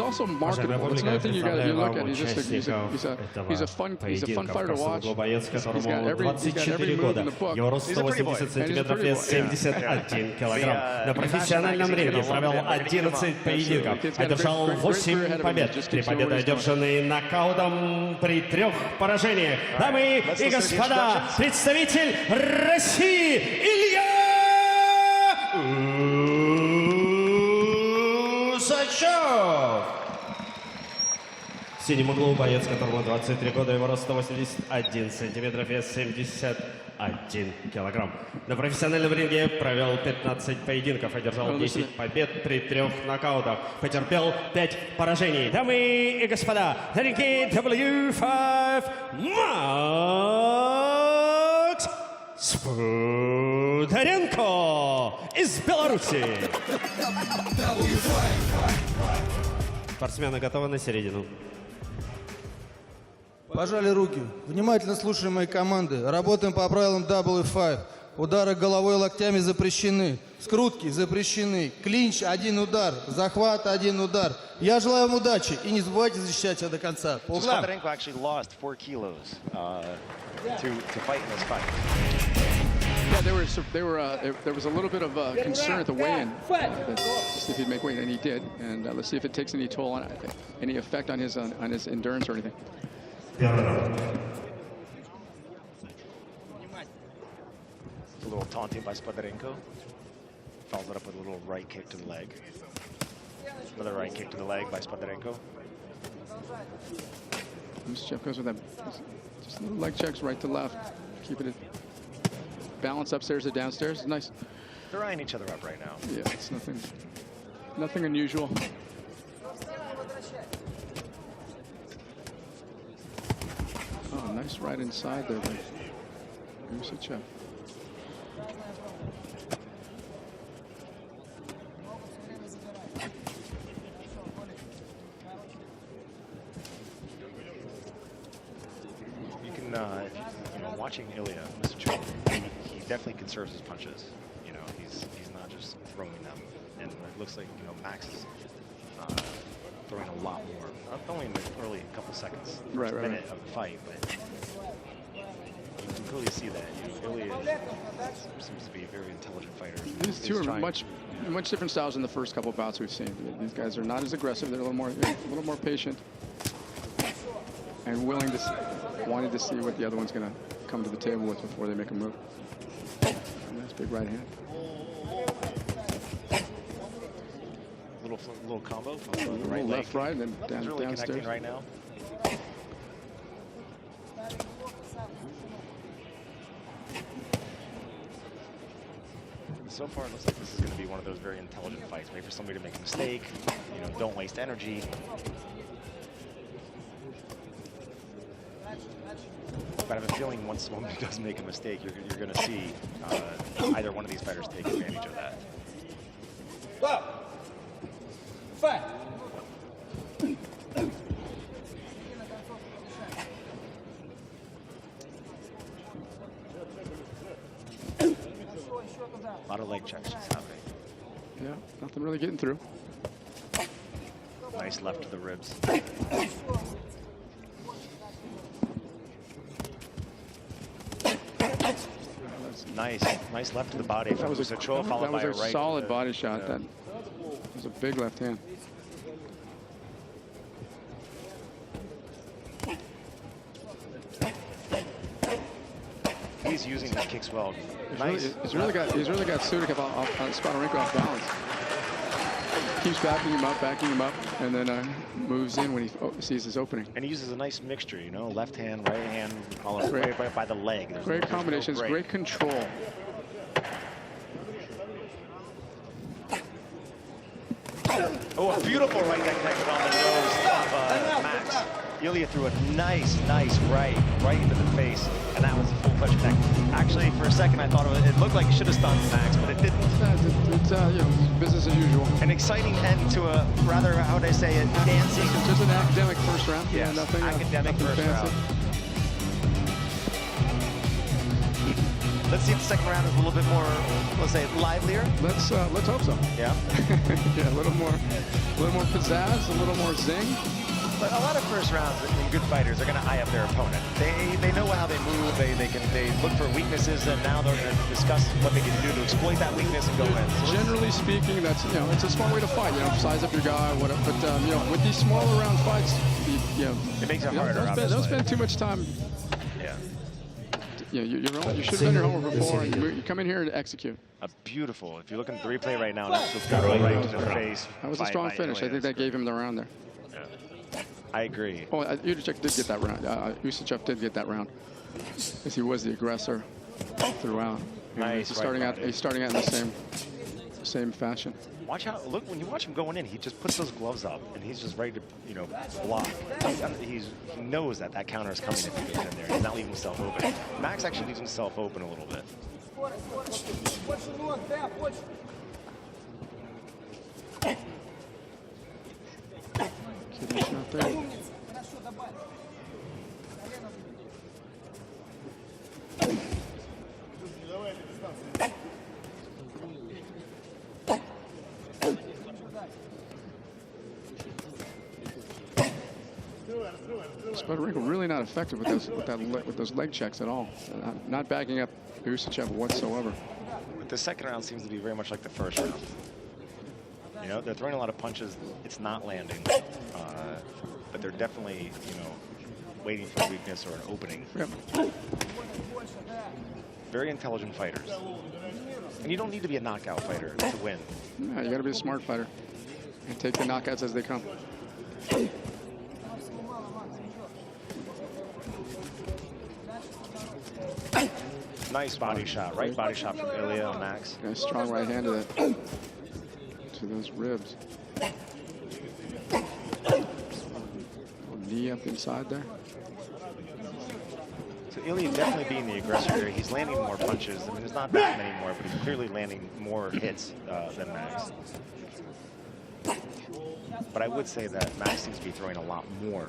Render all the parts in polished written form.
also marketable. That's another thing you got to look at. He's a fun fighter to watch. He's got every move in the book. Его рост 180 сантиметров, вес 71 килограмм. На профессиональном ринге провел 11 поединков, одержал 8 побед. 3 победы, одержанные нокаутом при 3 поражениях. Дамы и господа, представитель России Ilya Usachev. В синем углу боец, которому 23 года, его рост 181 сантиметров, вес 71 килограмм. На профессиональном ринге провел 15 поединков, одержал 10 побед при 3 нокаутах, потерпел 5 поражений. Дамы и господа, на ринге W5 Spodarenko из Беларуси. Спортсмены готовы на середину. Пожали руки. Внимательно слушаем мои команды. Работаем по правилам W5. Удары головой и локтями запрещены. Скрутки запрещены. Клинч – 1 удар. Захват – 1 удар. Я желаю вам удачи. И не забывайте защищать себя до конца. По углам. Spodarenko actually lost 4 kilos to fight in this fight. Yeah, there was a little bit of concern at the weigh-in to see if he'd make weight, and he did. And let's see if it takes any toll on any effect on his endurance or anything. A little taunting by Spodarenko. Follows it up with a little right kick to the leg. Another right kick to the leg by Spodarenko. Usachev goes with that. Just little leg checks right to left. Keeping it balance upstairs and downstairs. Nice. They're eyeing each other up right now. Yeah, it's nothing unusual. Oh, nice right inside there by Usachev. You can, watching Ilya Usachev, he definitely conserves his punches. You know, he's not just throwing them, and it looks like Max is throwing a lot more. Not only in the early couple seconds, minute of the fight, but you can clearly see that. Ilya seems to be a very intelligent fighter. These two are much different styles in the first couple bouts we've seen. These guys are not as aggressive. They're a little more patient and wanting to see what the other one's going to come to the table with before they make a move. Nice big right hand. Little combo from the right left, right, and then He's really downstairs. connecting right now. So far, it looks like this is going to be one of those very intelligent fights. Wait for somebody to make a mistake. Don't waste energy. But I have a feeling once somebody does make a mistake, you're going to see either one of these fighters take advantage of that. Fight. A lot of leg checks just happening. Yeah, nothing really getting through. Nice left to the ribs. Nice left to the body from Usachev, followed by a right. That was a solid body shot. That was a big left hand. He's using the kicks well. He's really got Sudarenko on Spodarenko off balance. Keeps backing him up, and then moves in when he sees his opening. And he uses a nice mixture, left hand, right hand, all right by the leg. Great combinations, great control. Oh, a beautiful right hand connected on the nose of Max. Ilya threw a nice right into the face, and that was a full-fledged connect. Actually, for a second, I thought it looked like it should have stunned Max, but it didn't. It's business as usual. An exciting end to a rather, how would I say it, dancing. Just an academic first round. Yeah, nothing. Academic first round. Let's see if the second round is a little bit more, let's say, livelier. Let's hope so. Yeah. Yeah, a little more pizzazz, a little more zing. But a lot of first rounds in good fighters are going to eye up their opponent. They know how they move. They look for weaknesses, and now they're going to discuss what they can do to exploit that weakness and go in. So generally speaking, that's it's a smart way to fight. Size up your guy, whatever. But with these smaller round fights, it makes it harder. Don't spend too much time. Yeah. You should have done your homework before, and you come in here and execute. Beautiful. If you look at the replay right now, that's just got right to the face. That was a strong finish. I think that gave him the round there. I agree. Oh, Usachev did get that round. Usachev did get that round, because he was the aggressor throughout. Nice. He's starting out in the same fashion. Watch out! Look, when you watch him going in, he just puts those gloves up, and he's just ready to, block. He knows that counter is coming if he goes in there. He's not leaving himself open. Max actually leaves himself open a little bit. Kid's not there. Spodarenko really not effective with those leg checks at all. Not backing up Usachev whatsoever. But the second round seems to be very much like the first round. They're throwing a lot of punches. It's not landing, but they're definitely waiting for a weakness or an opening. Yep. Very intelligent fighters, and you don't need to be a knockout fighter to win. No, you got to be a smart fighter and take the knockouts as they come. Nice body shot, right body shot from Ilya on Max. Nice strong right hand to those ribs. Knee up inside there. So Ilya definitely being the aggressor here. He's landing more punches. I mean, there's not that many more, but he's clearly landing more hits than Max. But I would say that Max seems to be throwing a lot more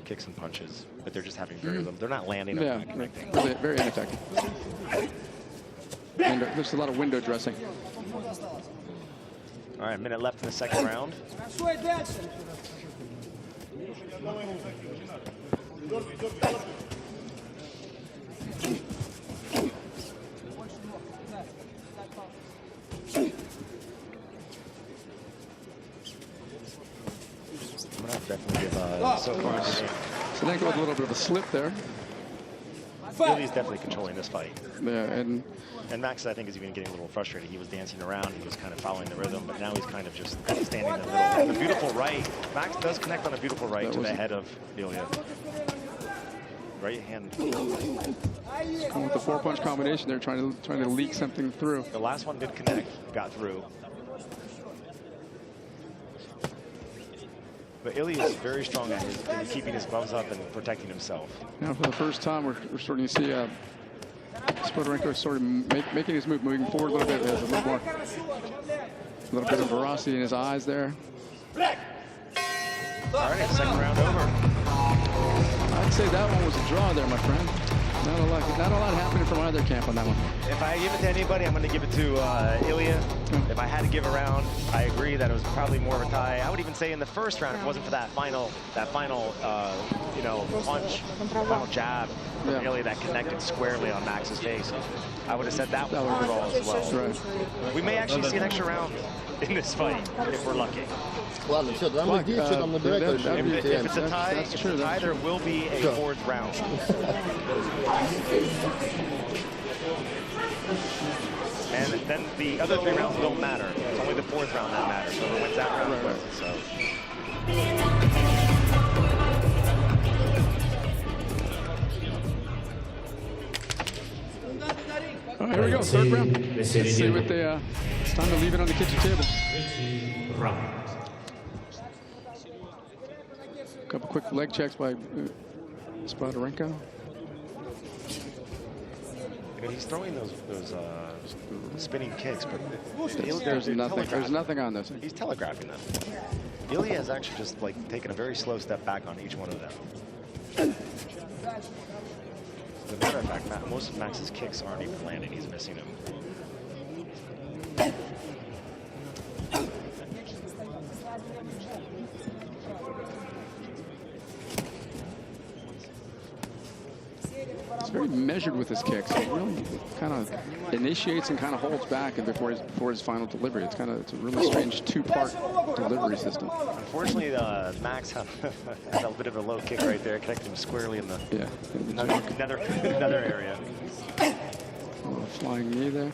kicks and punches, but they're just having very little. They're not landing. Yeah, really, very ineffective. And there's a lot of window dressing. All right, a minute left in the second round. I'm gonna definitely give Spodarenko with a little bit of a slip there. Ilya's definitely controlling this fight. Yeah, and Max, I think, is even getting a little frustrated. He was dancing around. He was kind of following the rhythm, but now he's kind of just standing in the middle. And a beautiful right. Max does connect on a beautiful right to the head of Ilya. Right hand. With the four-punch combination, they're trying to leak something through. The last one did connect, got through. But Ilya is very strong at keeping his gloves up and protecting himself. Now, for the first time, we're starting to see Spodarenko sort of making his move, moving forward a little bit. There's a little bit of ferocity in his eyes there. All right, second round over. I'd say that one was a draw there, my friend. Not a lot happening from either camp on that one. If I give it to anybody, I'm going to give it to Ilya. If I had to give a round, I agree that it was probably more of a tie. I would even say in the first round, if it wasn't for that final punch, final jab from Ilya that connected squarely on Max's face, I would have said that was a draw as well. Right. We may actually see an extra round in this fight if we're lucky. Ладно, все, давай мы что там набирать, If it's a tie, there will be a fourth round. And then the other three rounds don't matter. It's only the fourth round that matters. So who wins that round wins. So. All right, here we go, third round. Let's see what they, it's time to leave it on the kitchen table. A couple quick leg checks by Spodarenko. He's throwing those spinning kicks, but there's nothing on this. He's telegraphing them. Ilya has actually just taken a very slow step back on each one of them. As a matter of fact, most of Max's kicks aren't even landing. He's missing them. He's very measured with his kicks. He really kind of initiates and kind of holds back and before his final delivery. It's a really strange two-part delivery system. Unfortunately, Max had a bit of a low kick right there, connecting him squarely in the another area. Oh, flying knee there.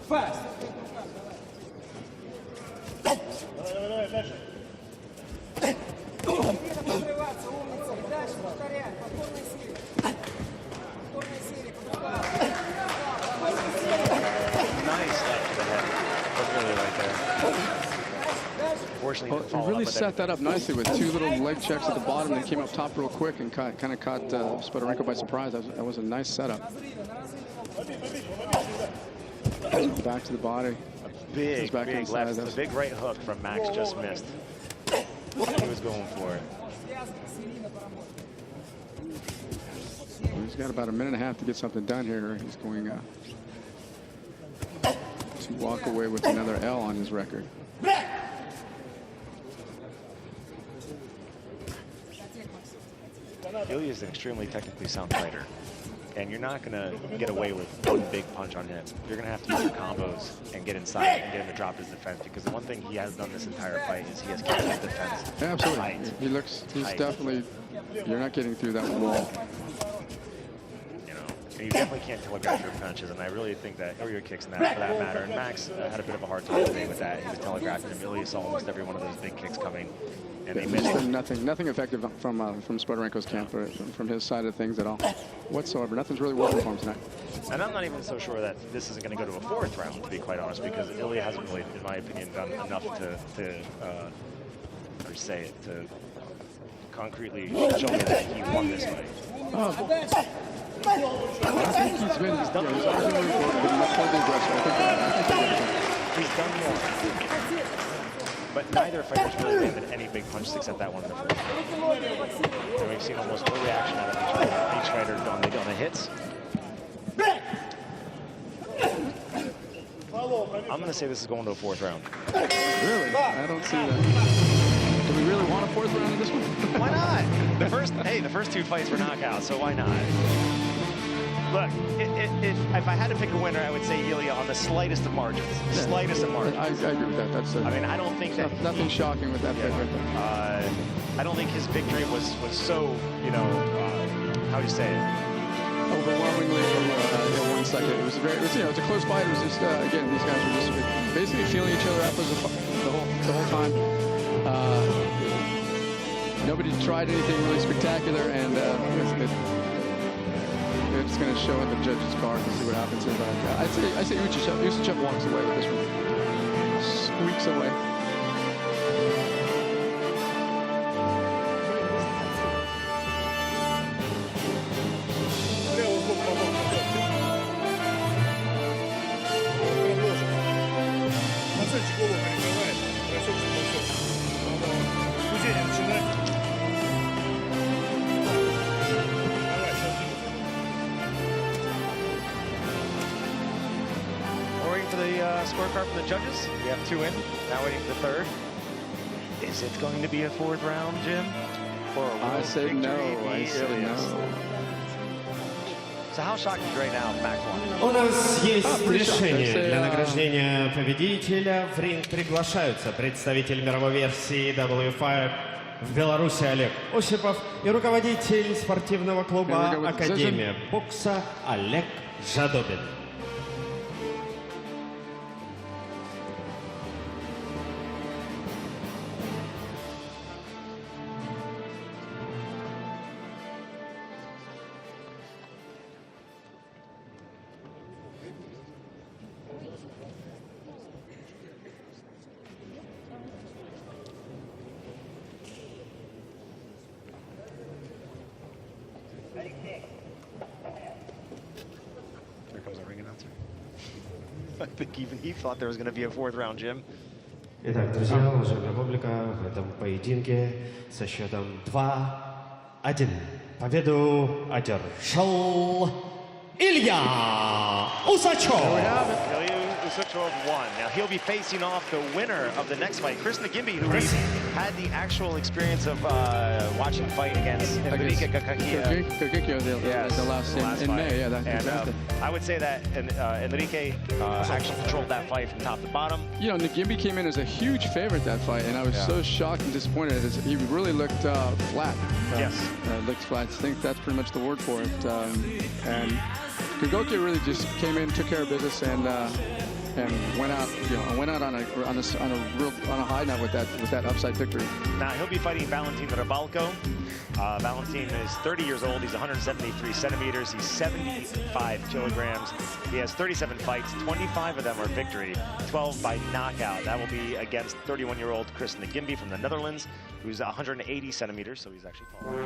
Fast. Well, he really set that up nicely with two little leg checks at the bottom and came up top real quick and kind of caught Spodarenko by surprise. That was a nice setup. Back to the body. Big left, the big right hook from Max just missed. He was going for it. He's got about a minute and a half to get something done here. He's going to walk away with another L on his record. Ilya is an extremely technically sound fighter, and you're not going to get away with one big punch on him. You're going to have to use your combos and get inside and get him to drop his defense, because the one thing he has done this entire fight is he has kept his defense absolutely tight. He's definitely, you're not getting through that wall. You know, and you definitely can't telegraph your punches, and I really think that, or your kicks in that, for that matter, and Max had a bit of a hard time today with that. He was telegraphing him. Ilya saw almost every one of those big kicks coming. And they missed. Nothing effective from Spodarenko's camp, or from his side of things at all, whatsoever. Nothing's really working for him tonight. And I'm not even so sure that this isn't going to go to a fourth round, to be quite honest, because Ilya hasn't really, in my opinion, done enough to concretely show me that he won this fight. I think he's been much more aggressive. He's done more. But neither fighter's really landed any big punches except that one in the first round. So we've seen almost no reaction out of each fighter on the hits. I'm going to say this is going to a fourth round. Really? I don't see that. Do we really want a fourth round in this one? Why not? The first two fights were knockouts, so why not? Look, if I had to pick a winner, I would say Ilya on the slightest of margins. Slightest of margins. I agree with that. I mean, I don't think that nothing shocking with that pick right there. I don't think his victory was so, you know, how do you say it? Overwhelmingly one-sided. It was it's a close fight. It was just again, these guys were just basically feeling each other out the whole time. Nobody tried anything really spectacular, and it's going to show in the judges' cards and see what happens here. But I say Usachev walks away with this one. Squeaks away. Scorecard from the judges. We have two in. Now waiting for the third. Is it going to be a fourth round, Jim? Or I say no. So how shocked is right now Max won? У нас есть решение. Для награждения победителя в ринг приглашаются представитель мировой версии W5 в Беларуси Олег Осипов и руководитель спортивного клуба Академия бокса Олег Жадобин. There comes a ring announcer. I think even he thought there was going to be a fourth round, Jim. Итак, друзья, уважаемая публика, в этом поединке со счетом 2-1 победу одержал Ilya Usachev. There we have it. Ilya Usachev won. Now he'll be facing off the winner of the next fight, Chris Nagimbi, who had the actual experience of watching fight against Enrique Kagikyo, the last in fight. May. Yeah, that's exactly. I would say that Enrique actually controlled that fight from top to bottom. You know, Nagimbi came in as a huge favorite that fight, and I was so shocked and disappointed. He really looked flat. Yes. Looked flat. I think that's pretty much the word for it. And Kagikyo really just came in, took care of business, and went out, on a high note with that upside victory. Now he'll be fighting Valentin Rabalko. Valentin is 30 years old. He's 173 centimeters. He's 75 kilograms. He has 37 fights. 25 of them are victory, 12 by knockout. That will be against 31-year-old Chris Nagimbi from the Netherlands, who's 180 centimeters, so he's actually taller.